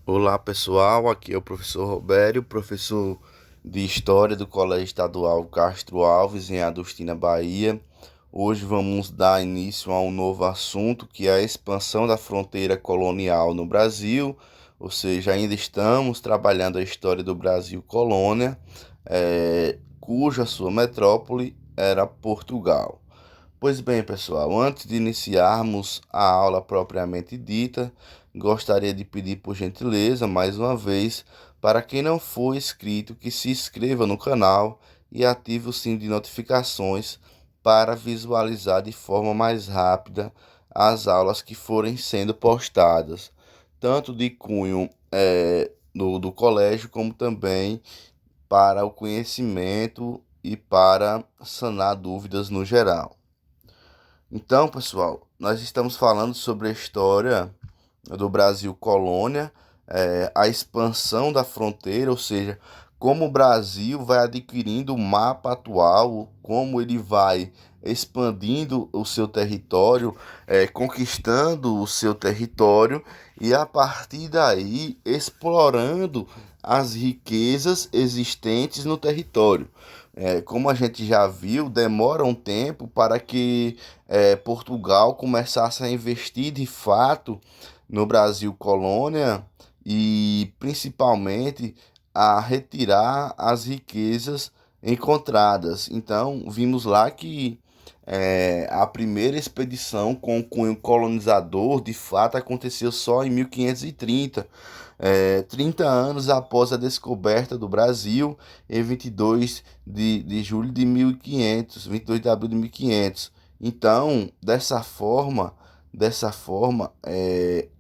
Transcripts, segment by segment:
Olá pessoal, aqui é o professor Robério, professor de História do Colégio Estadual Castro Alves, em Adustina, Bahia. Hoje vamos dar início a um novo assunto, que é a expansão da fronteira colonial no Brasil, ou seja, ainda estamos trabalhando a história do Brasil colônia, cuja sua metrópole era Portugal. Pois bem, pessoal, antes de iniciarmos a aula propriamente dita, gostaria de pedir por gentileza, mais uma vez, para quem não for inscrito, que se inscreva no canal e ative o sino de notificações para visualizar de forma mais rápida as aulas que forem sendo postadas, tanto de cunho do colégio, como também para o conhecimento e para sanar dúvidas no geral. Então, pessoal, nós estamos falando sobre a história do Brasil colônia, a expansão da fronteira, ou seja, como o Brasil vai adquirindo o mapa atual, como ele vai expandindo o seu território, conquistando o seu território e a partir daí explorando as riquezas existentes no território. Como a gente já viu, demora um tempo para que Portugal começasse a investir de fato no Brasil colônia e principalmente a retirar as riquezas encontradas. Então, vimos lá que a primeira expedição com cunho colonizador de fato aconteceu só em 1530, 30 anos após a descoberta do Brasil, em 22 de julho de 1500, 22 de abril de 1500. Então, dessa forma,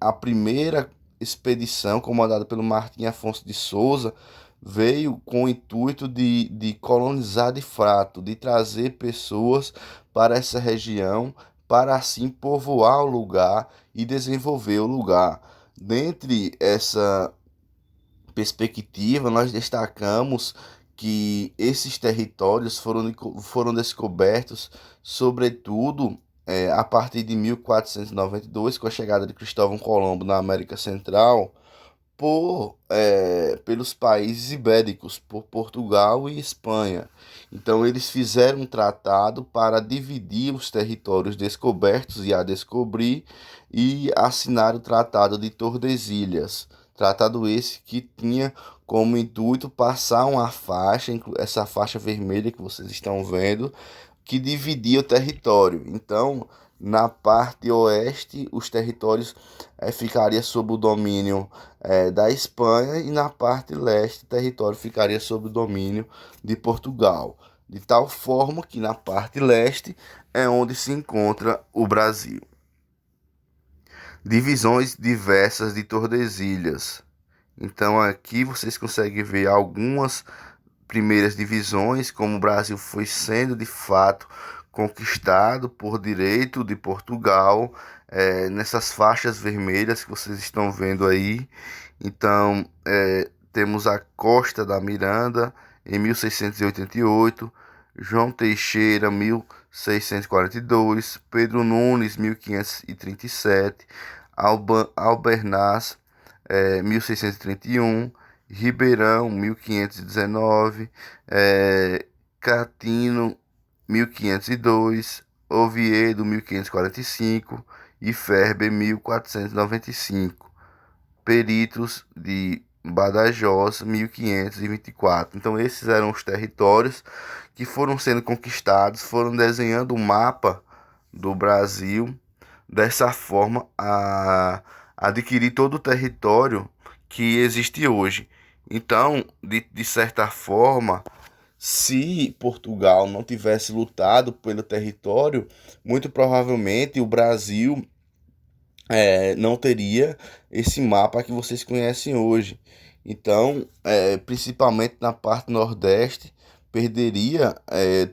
a primeira expedição, comandada pelo Martim Afonso de Souza, veio com o intuito de colonizar de fato, de trazer pessoas para essa região, para assim povoar o lugar e desenvolver o lugar. Dentre essa perspectiva, nós destacamos que esses territórios foram descobertos, sobretudo, a partir de 1492, com a chegada de Cristóvão Colombo na América Central, pelos países ibéricos, por Portugal e Espanha. Então, eles fizeram um tratado para dividir os territórios descobertos e a descobrir e assinar o Tratado de Tordesilhas. Tratado esse que tinha como intuito passar uma faixa, essa faixa vermelha que vocês estão vendo, que dividia o território. Então, na parte oeste, os territórios ficariam sob o domínio da Espanha e na parte leste, o território ficaria sob o domínio de Portugal. De tal forma que na parte leste é onde se encontra o Brasil. Divisões diversas de Tordesilhas. Então aqui vocês conseguem ver algumas primeiras divisões, como o Brasil foi sendo de fato conquistado por direito de Portugal, nessas faixas vermelhas que vocês estão vendo aí. Então, temos a Costa da Miranda em 1688, João Teixeira 1642, Pedro Nunes 1537, Albernaz 1631, Ribeirão 1519, Catino 1502, Oviedo 1545 e Ferber 1495. Peritos de Badajoz 1524. Então esses eram os territórios que foram sendo conquistados, foram desenhando o mapa do Brasil dessa forma a adquirir todo o território que existe hoje. Então, de certa forma, se Portugal não tivesse lutado pelo território, muito provavelmente o Brasil não teria esse mapa que vocês conhecem hoje. Então, principalmente na parte nordeste, perderia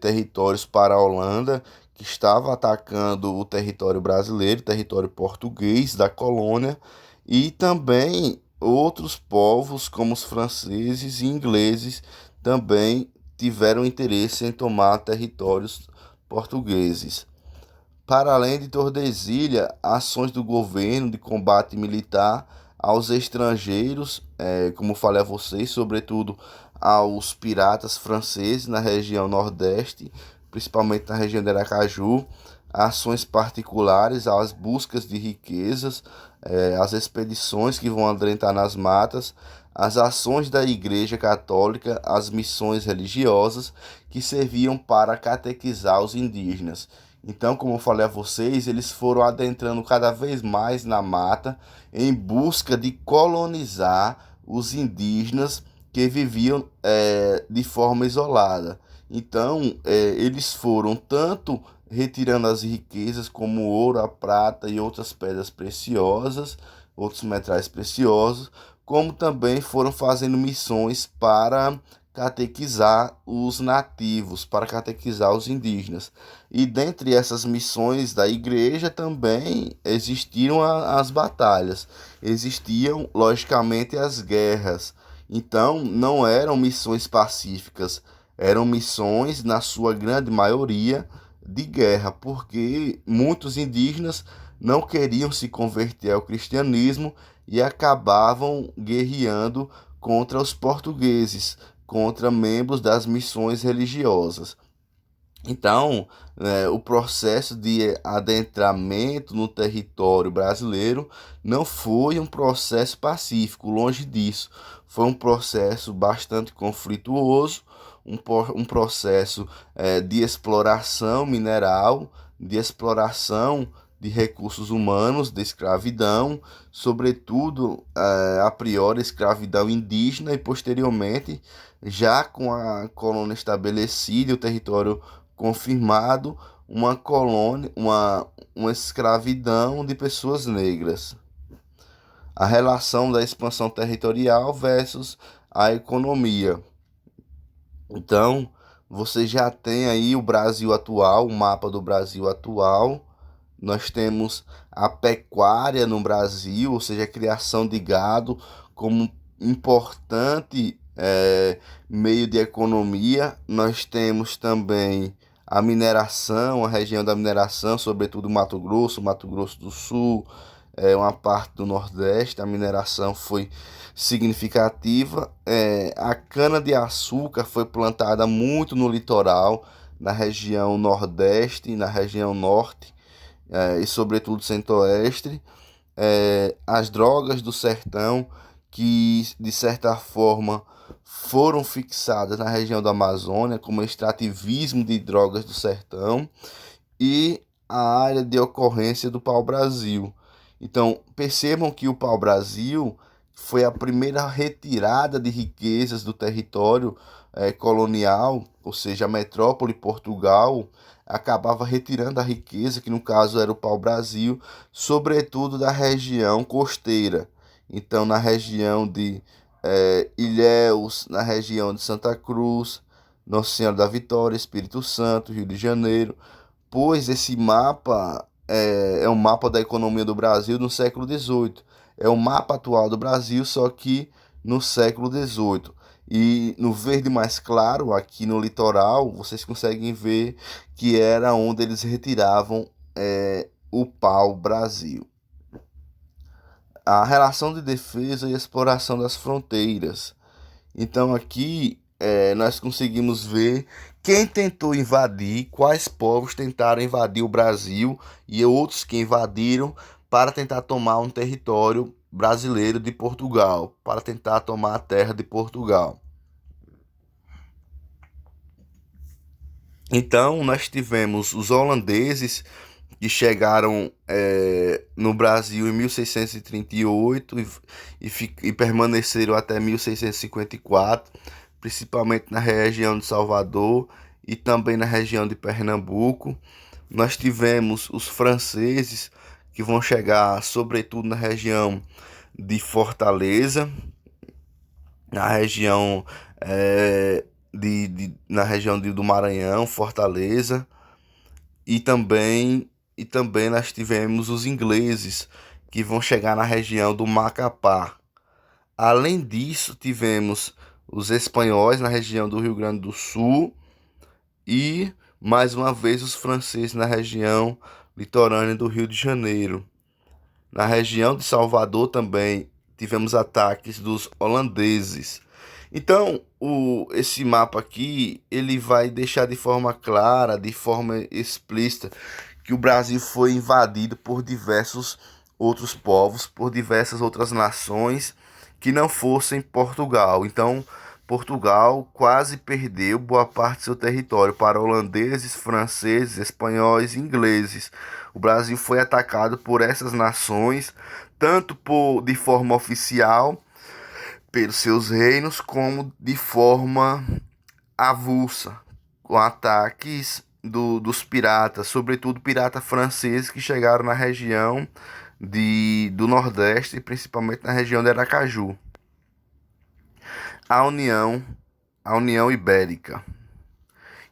territórios para a Holanda, que estava atacando o território brasileiro, território português da colônia, e também outros povos, como os franceses e ingleses, também tiveram interesse em tomar territórios portugueses. Para além de Tordesilha, ações do governo de combate militar aos estrangeiros, como falei a vocês, sobretudo aos piratas franceses na região Nordeste, principalmente na região de Aracaju, ações particulares, as buscas de riquezas, as expedições que vão adentrar nas matas, as ações da Igreja Católica, as missões religiosas que serviam para catequizar os indígenas. Então, como eu falei a vocês, eles foram adentrando cada vez mais na mata em busca de colonizar os indígenas que viviam de forma isolada. Então, eles foram tanto retirando as riquezas como o ouro, a prata e outras pedras preciosas, outros metais preciosos, como também foram fazendo missões para catequizar os nativos, para catequizar os indígenas. E dentre essas missões da igreja também existiam as batalhas, existiam logicamente as guerras. Então não eram missões pacíficas, eram missões, na sua grande maioria, de guerra, porque muitos indígenas não queriam se converter ao cristianismo e acabavam guerreando contra os portugueses, contra membros das missões religiosas. Então, o processo de adentramento no território brasileiro não foi um processo pacífico, longe disso. Foi um processo bastante conflituoso, um processo de exploração mineral, de exploração de recursos humanos, de escravidão, sobretudo, a priori, escravidão indígena e posteriormente, já com a colônia estabelecida e o território confirmado, uma colônia, uma escravidão de pessoas negras. A relação da expansão territorial versus a economia. Então, você já tem aí o Brasil atual, o mapa do Brasil atual. Nós temos a pecuária no Brasil, ou seja, a criação de gado como importante meio de economia. Nós temos também a mineração, a região da mineração, sobretudo Mato Grosso do Sul, uma parte do Nordeste, a mineração foi significativa. A cana-de-açúcar foi plantada muito no litoral, na região Nordeste, na região Norte, e sobretudo Centro-Oeste. As drogas do sertão, que de certa forma foram fixadas na região da Amazônia como extrativismo de drogas do sertão, e a área de ocorrência do pau-brasil. Então, percebam que o pau-brasil foi a primeira retirada de riquezas do território colonial, ou seja, a metrópole Portugal acabava retirando a riqueza, que no caso era o pau-brasil, sobretudo da região costeira. Então, na região de Ilhéus, na região de Santa Cruz, Nossa Senhora da Vitória, Espírito Santo, Rio de Janeiro, pois esse mapa é um mapa da economia do Brasil no século XVIII. É o mapa atual do Brasil, só que no século XVIII. E no verde mais claro, aqui no litoral, vocês conseguem ver que era onde eles retiravam o pau-brasil. A relação de defesa e exploração das fronteiras. Então aqui nós conseguimos ver quem tentou invadir, quais povos tentaram invadir o Brasil e outros que invadiram para tentar tomar um território brasileiro de Portugal, para tentar tomar a terra de Portugal. Então nós tivemos os holandeses que chegaram no Brasil em 1638 e permaneceram até 1654, principalmente na região de Salvador e também na região de Pernambuco. Nós tivemos os franceses que vão chegar sobretudo na região de Fortaleza, na região na região do Maranhão, Fortaleza, e também nós tivemos os ingleses que vão chegar na região do Macapá. Além disso, tivemos os espanhóis na região do Rio Grande do Sul e, mais uma vez, os franceses na região litorânea do Rio de Janeiro. Na região de Salvador também tivemos ataques dos holandeses. Então, esse mapa aqui, ele vai deixar de forma clara, de forma explícita, que o Brasil foi invadido por diversos outros povos, por diversas outras nações que não fossem Portugal. Então, Portugal quase perdeu boa parte do seu território para holandeses, franceses, espanhóis e ingleses. O Brasil foi atacado por essas nações, tanto de forma oficial, pelos seus reinos, como de forma avulsa, com ataques dos piratas, sobretudo piratas franceses que chegaram na região do Nordeste, principalmente na região de Aracaju. A União, a União Ibérica.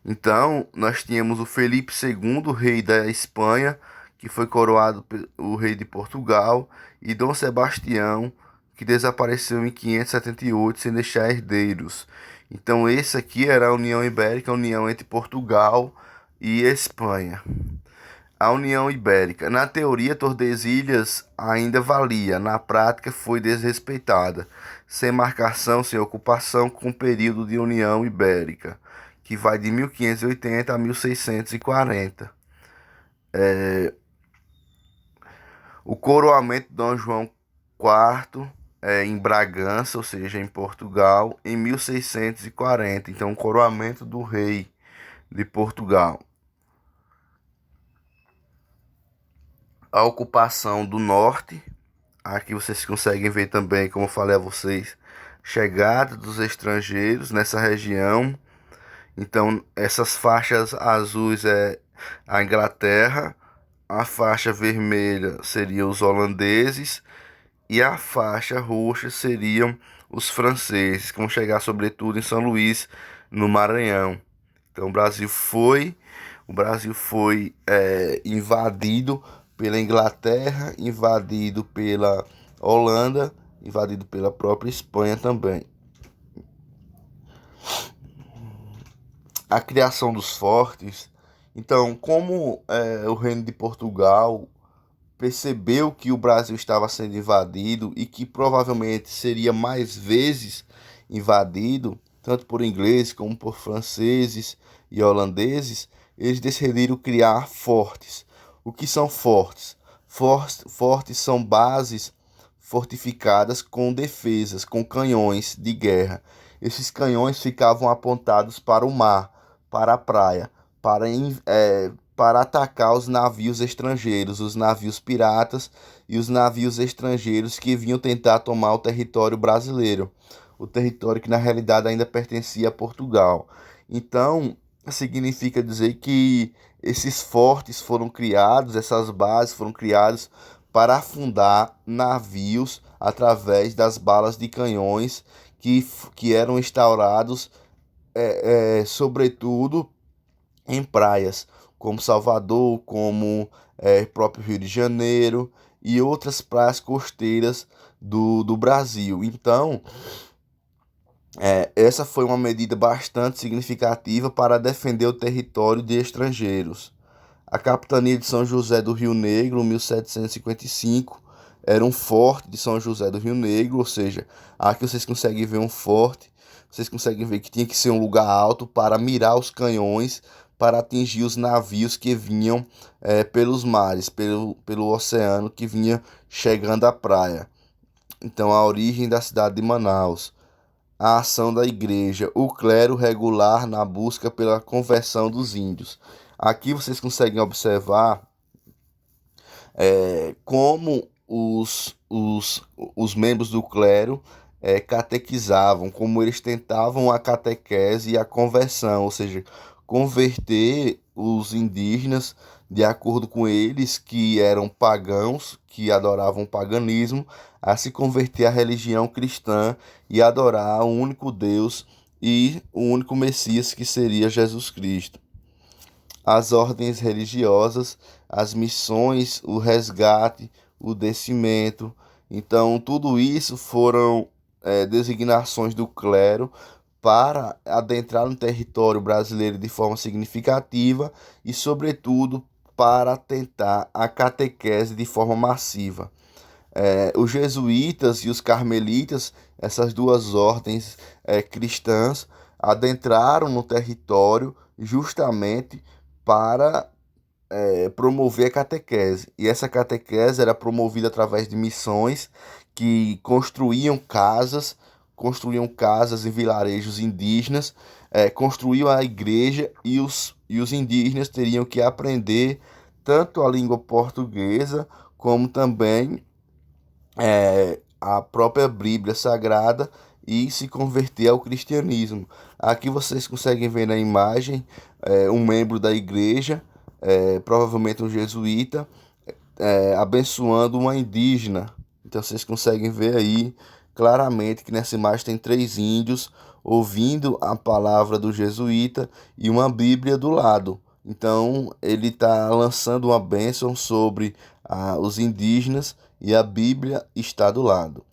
Então, nós tínhamos o Felipe II, rei da Espanha, que foi coroado o rei de Portugal, e Dom Sebastião, que desapareceu em 578 sem deixar herdeiros. Então, esse aqui era a União Ibérica, a união entre Portugal e Espanha. A União Ibérica. Na teoria, Tordesilhas ainda valia, na prática foi desrespeitada, sem marcação, sem ocupação, com o período de União Ibérica, que vai de 1580 a 1640. O coroamento de Dom João IV em Bragança, ou seja, em Portugal, em 1640. Então, o coroamento do rei de Portugal. A ocupação do norte. Aqui vocês conseguem ver também, como eu falei a vocês, chegada dos estrangeiros nessa região. Então, essas faixas azuis é a Inglaterra, a faixa vermelha seriam os holandeses e a faixa roxa seriam os franceses, que vão chegar sobretudo em São Luís, no Maranhão. Então, o Brasil foi invadido pela Inglaterra, invadido pela Holanda, invadido pela própria Espanha também. A criação dos fortes. Então, como o reino de Portugal percebeu que o Brasil estava sendo invadido e que provavelmente seria mais vezes invadido, tanto por ingleses como por franceses e holandeses, eles decidiram criar fortes. O que são fortes? Fortes são bases fortificadas com defesas, com canhões de guerra. Esses canhões ficavam apontados para o mar, para a praia, para atacar os navios estrangeiros, os navios piratas e os navios estrangeiros que vinham tentar tomar o território brasileiro, o território que na realidade ainda pertencia a Portugal. Então, significa dizer que esses fortes foram criados, essas bases foram criadas para afundar navios através das balas de canhões que eram instaurados, sobretudo em praias, como Salvador, como próprio Rio de Janeiro e outras praias costeiras do Brasil. Então, essa foi uma medida bastante significativa para defender o território de estrangeiros. A capitania de São José do Rio Negro, 1755, era um forte de São José do Rio Negro, ou seja, aqui vocês conseguem ver um forte, vocês conseguem ver que tinha que ser um lugar alto para mirar os canhões, para atingir os navios que vinham pelos mares, pelo oceano que vinha chegando à praia. Então, a origem da cidade de Manaus. A ação da igreja, o clero regular na busca pela conversão dos índios. Aqui vocês conseguem observar como os membros do clero catequizavam, como eles tentavam a catequese e a conversão, ou seja, converter os indígenas de acordo com eles, que eram pagãos, que adoravam o paganismo, a se converter à religião cristã e adorar o único Deus e o único Messias, que seria Jesus Cristo. As ordens religiosas, as missões, o resgate, o descimento. Então, tudo isso foram designações do clero para adentrar no território brasileiro de forma significativa e, sobretudo, para tentar a catequese de forma massiva. Os jesuítas e os carmelitas, essas duas ordens cristãs, adentraram no território justamente para promover a catequese. E essa catequese era promovida através de missões que construíam casas em vilarejos indígenas, construíam a igreja e os indígenas teriam que aprender tanto a língua portuguesa como também a própria Bíblia Sagrada e se converter ao cristianismo. Aqui vocês conseguem ver na imagem um membro da igreja, provavelmente um jesuíta, abençoando uma indígena. Então vocês conseguem ver aí claramente que nessa imagem tem três índios ouvindo a palavra do jesuíta e uma Bíblia do lado. Então ele está lançando uma bênção sobre os indígenas e a Bíblia está do lado.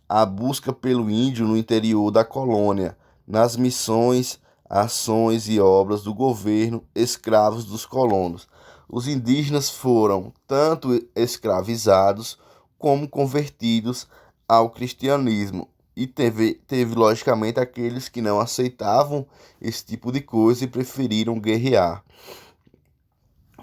A busca pelo índio no interior da colônia, nas missões, ações e obras do governo, escravos dos colonos. Os indígenas foram tanto escravizados como convertidos ao cristianismo. E teve logicamente aqueles que não aceitavam esse tipo de coisa e preferiram guerrear.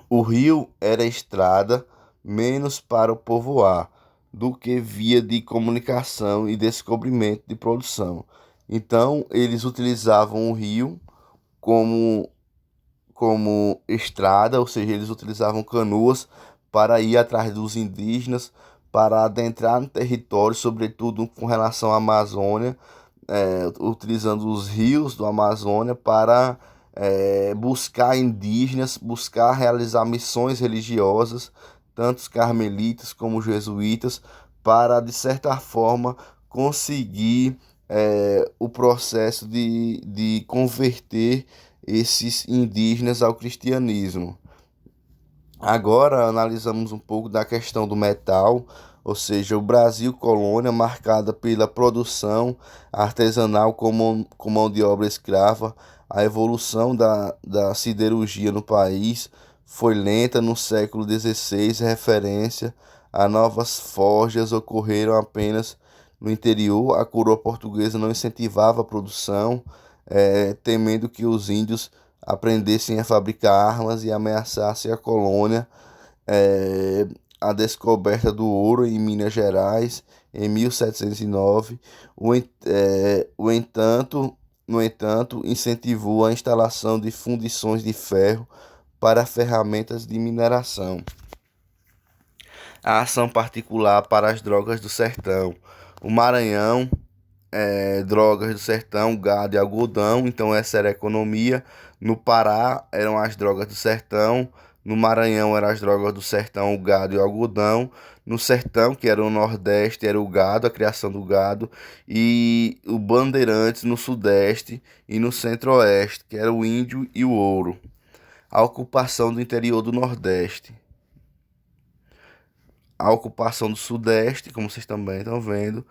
O rio era estrada menos para o povoar do que via de comunicação e descobrimento de produção. Então, eles utilizavam o rio como, como estrada, ou seja, eles utilizavam canoas para ir atrás dos indígenas, para adentrar no território, sobretudo com relação à Amazônia, utilizando os rios do Amazônia para buscar indígenas, buscar realizar missões religiosas, tanto os carmelitas como os jesuítas, para, de certa forma, conseguir o processo de converter esses indígenas ao cristianismo. Agora analisamos um pouco da questão do metal, ou seja, o Brasil colônia marcada pela produção artesanal com mão de obra escrava. A evolução da siderurgia no país foi lenta no século XVI, referência a novas forjas ocorreram apenas no interior. A coroa portuguesa não incentivava a produção, temendo que os índios aprendessem a fabricar armas e ameaçassem a colônia. É, a descoberta do ouro em Minas Gerais em 1709, no entanto, incentivou a instalação de fundições de ferro para ferramentas de mineração. A ação particular para as drogas do sertão. O Maranhão, drogas do sertão, gado e algodão, então essa era a economia. No Pará eram as drogas do sertão, no Maranhão eram as drogas do sertão, o gado e o algodão. No sertão, que era o Nordeste, era o gado, a criação do gado, e o Bandeirantes no Sudeste e no Centro-Oeste, que era o índio e o ouro. A ocupação do interior do Nordeste. A ocupação do Sudeste, como vocês também estão vendo,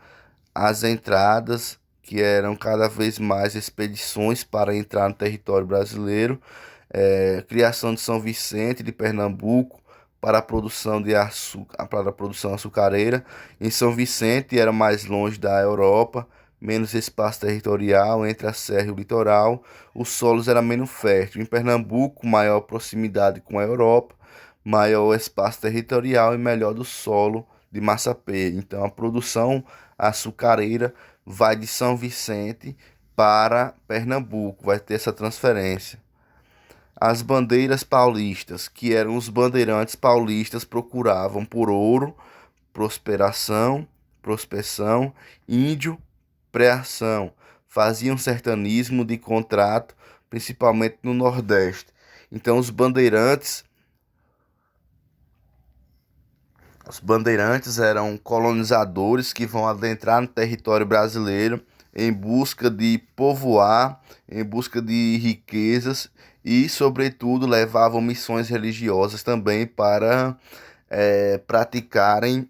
as entradas, que eram cada vez mais expedições para entrar no território brasileiro, criação de São Vicente de Pernambuco para a produção de açúcar, para a produção açucareira. Em São Vicente era mais longe da Europa, menos espaço territorial entre a serra e o litoral, os solos eram menos férteis. Em Pernambuco, maior proximidade com a Europa, maior espaço territorial e melhor do solo de Massapê. Então a produção açucareira vai de São Vicente para Pernambuco, vai ter essa transferência. As bandeiras paulistas, que eram os bandeirantes paulistas, procuravam por ouro, prospecção, índio, pré-ação, faziam sertanismo de contrato, principalmente no Nordeste. Então os bandeirantes eram colonizadores que vão adentrar no território brasileiro em busca de povoar, em busca de riquezas e, sobretudo, levavam missões religiosas também para praticarem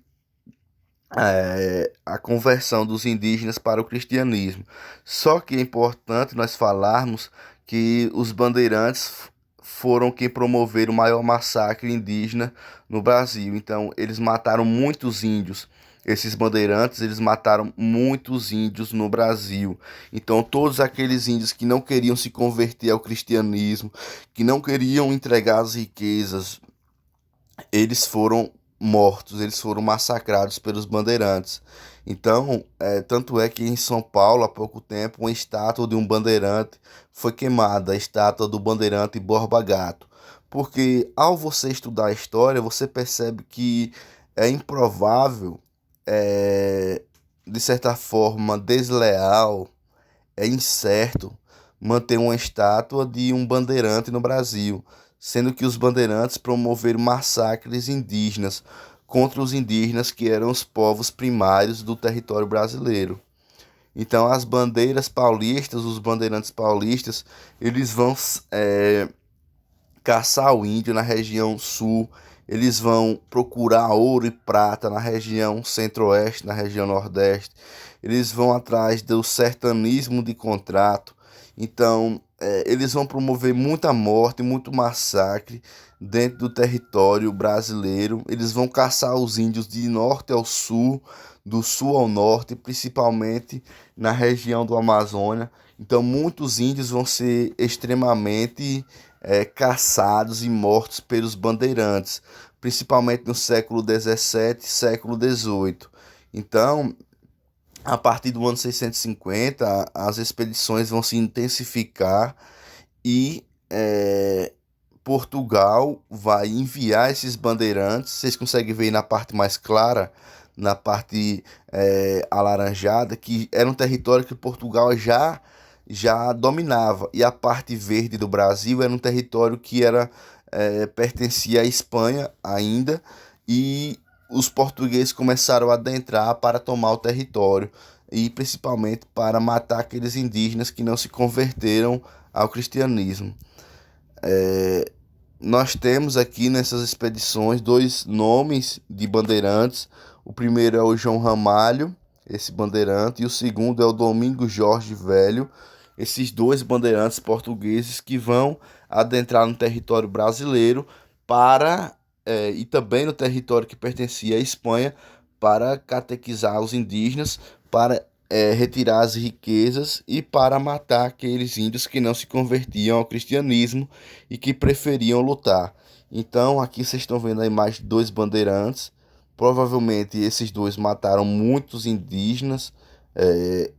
a conversão dos indígenas para o cristianismo. Só que é importante nós falarmos que os bandeirantes foram quem promoveram o maior massacre indígena no Brasil. Então, eles mataram muitos índios. esses bandeirantes, eles mataram muitos índios no Brasil. Então, todos aqueles índios que não queriam se converter ao cristianismo, que não queriam entregar as riquezas, eles foram mortos, eles foram massacrados pelos bandeirantes. Então, tanto é que em São Paulo, há pouco tempo, uma estátua de um bandeirante foi queimada, a estátua do bandeirante Borba Gato. Porque ao você estudar a história, você percebe que é improvável, é, de certa forma desleal, é incerto manter uma estátua de um bandeirante no Brasil, sendo que os bandeirantes promoveram massacres indígenas contra os indígenas que eram os povos primários do território brasileiro. Então as bandeiras paulistas, os bandeirantes paulistas, eles vão caçar o índio na região sul, eles vão procurar ouro e prata na região centro-oeste, na região nordeste, eles vão atrás do sertanismo de contrato. Então, eles vão promover muita morte, muito massacre dentro do território brasileiro. Eles vão caçar os índios de norte ao sul, do sul ao norte, principalmente na região do Amazônia. Então, muitos índios vão ser extremamente caçados e mortos pelos bandeirantes, principalmente no século XVII, século XVIII. Então, a partir do ano 650, as expedições vão se intensificar e Portugal vai enviar esses bandeirantes. Vocês conseguem ver aí na parte mais clara, na parte alaranjada, que era um território que Portugal já dominava. E a parte verde do Brasil era um território que pertencia à Espanha ainda. E os portugueses começaram a adentrar para tomar o território e principalmente para matar aqueles indígenas que não se converteram ao cristianismo. Nós temos aqui nessas expedições dois nomes de bandeirantes. O primeiro é o João Ramalho, esse bandeirante, e o segundo é o Domingos Jorge Velho. Esses dois bandeirantes portugueses que vão adentrar no território brasileiro e também no território que pertencia à Espanha, para catequizar os indígenas, para retirar as riquezas e para matar aqueles índios que não se convertiam ao cristianismo e que preferiam lutar. Então aqui vocês estão vendo a imagem de dois bandeirantes. Provavelmente esses dois mataram muitos indígenas.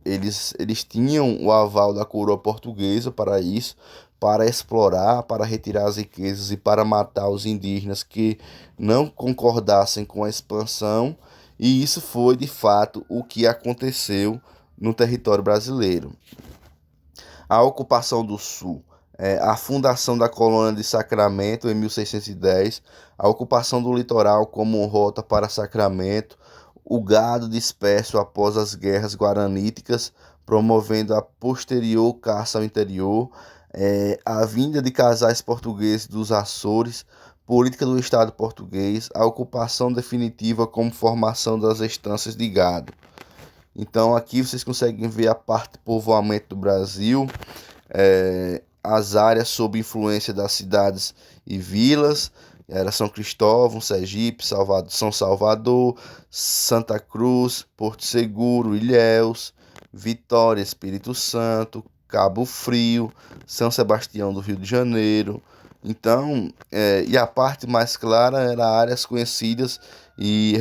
Eles tinham o aval da coroa portuguesa para isso, para explorar, para retirar as riquezas e para matar os indígenas que não concordassem com a expansão. E isso foi de fato o que aconteceu no território brasileiro. A ocupação do Sul, a fundação da colônia de Sacramento em 1610, a ocupação do litoral como rota para Sacramento, o gado disperso após as guerras guaraníticas, promovendo a posterior caça ao interior, a vinda de casais portugueses dos Açores, política do Estado português, a ocupação definitiva como formação das estâncias de gado. Então aqui vocês conseguem ver a parte de povoamento do Brasil, as áreas sob influência das cidades e vilas. Era São Cristóvão, Sergipe, São Salvador, Santa Cruz, Porto Seguro, Ilhéus, Vitória, Espírito Santo, Cabo Frio, São Sebastião do Rio de Janeiro. Então, e a parte mais clara era áreas conhecidas e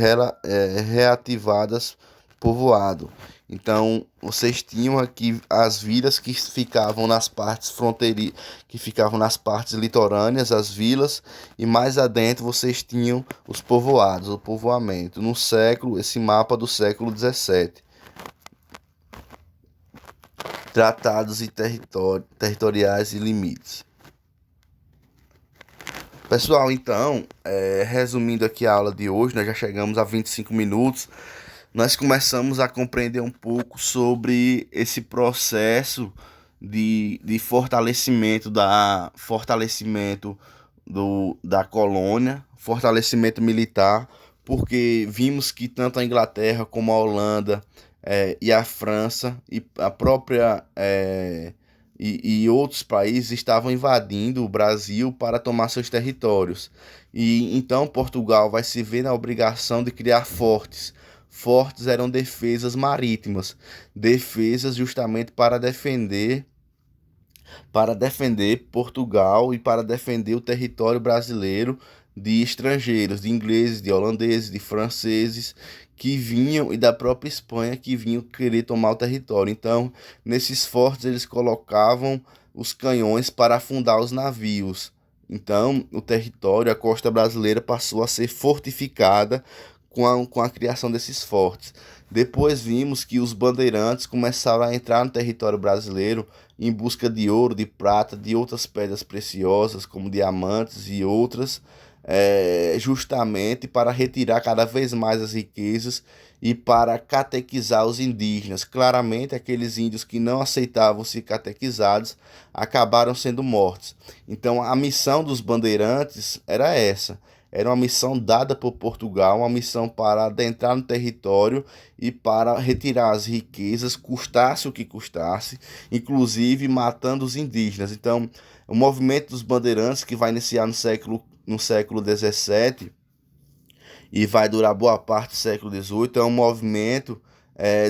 reativadas povoado. Então, vocês tinham aqui as vilas que ficavam nas partes fronteiras, que ficavam nas partes litorâneas, as vilas, e mais adentro vocês tinham os povoados, o povoamento. Esse mapa do século XVII. Tratados e territoriais e limites. Pessoal, então, resumindo aqui a aula de hoje, nós já chegamos a 25 minutos. Nós começamos a compreender um pouco sobre esse processo de fortalecimento da colônia, fortalecimento militar, porque vimos que tanto a Inglaterra como a Holanda e a França e a própria e outros países estavam invadindo o Brasil para tomar seus territórios. E então Portugal vai se ver na obrigação de criar fortes fortes eram defesas marítimas, defesas justamente para defender Portugal e para defender o território brasileiro de estrangeiros, de ingleses, de holandeses, de franceses que vinham e da própria Espanha que vinham querer tomar o território. Então, nesses fortes eles colocavam os canhões para afundar os navios. Então, o território, a costa brasileira passou a ser fortificada com a criação desses fortes. Depois vimos que os bandeirantes começaram a entrar no território brasileiro em busca de ouro, de prata, de outras pedras preciosas, como diamantes e outras, justamente para retirar cada vez mais as riquezas e para catequizar os indígenas. Claramente, aqueles índios que não aceitavam ser catequizados acabaram sendo mortos. Então, a missão dos bandeirantes era essa. Era uma missão dada por Portugal, uma missão para adentrar no território e para retirar as riquezas, custasse o que custasse, inclusive matando os indígenas. Então, o movimento dos bandeirantes, que vai iniciar no século XVII e vai durar boa parte do século XVIII, é um movimento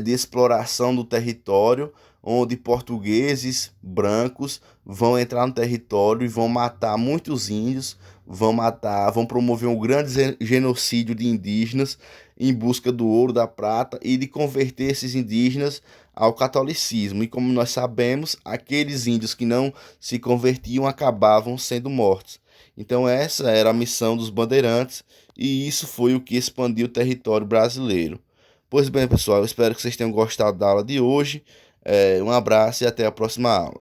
de exploração do território, onde portugueses brancos vão entrar no território e vão matar muitos índios, vão promover um grande genocídio de indígenas em busca do ouro, da prata e de converter esses indígenas ao catolicismo. E como nós sabemos, aqueles índios que não se convertiam acabavam sendo mortos. Então essa era a missão dos bandeirantes e isso foi o que expandiu o território brasileiro. Pois bem, pessoal, eu espero que vocês tenham gostado da aula de hoje. Um abraço e até a próxima aula.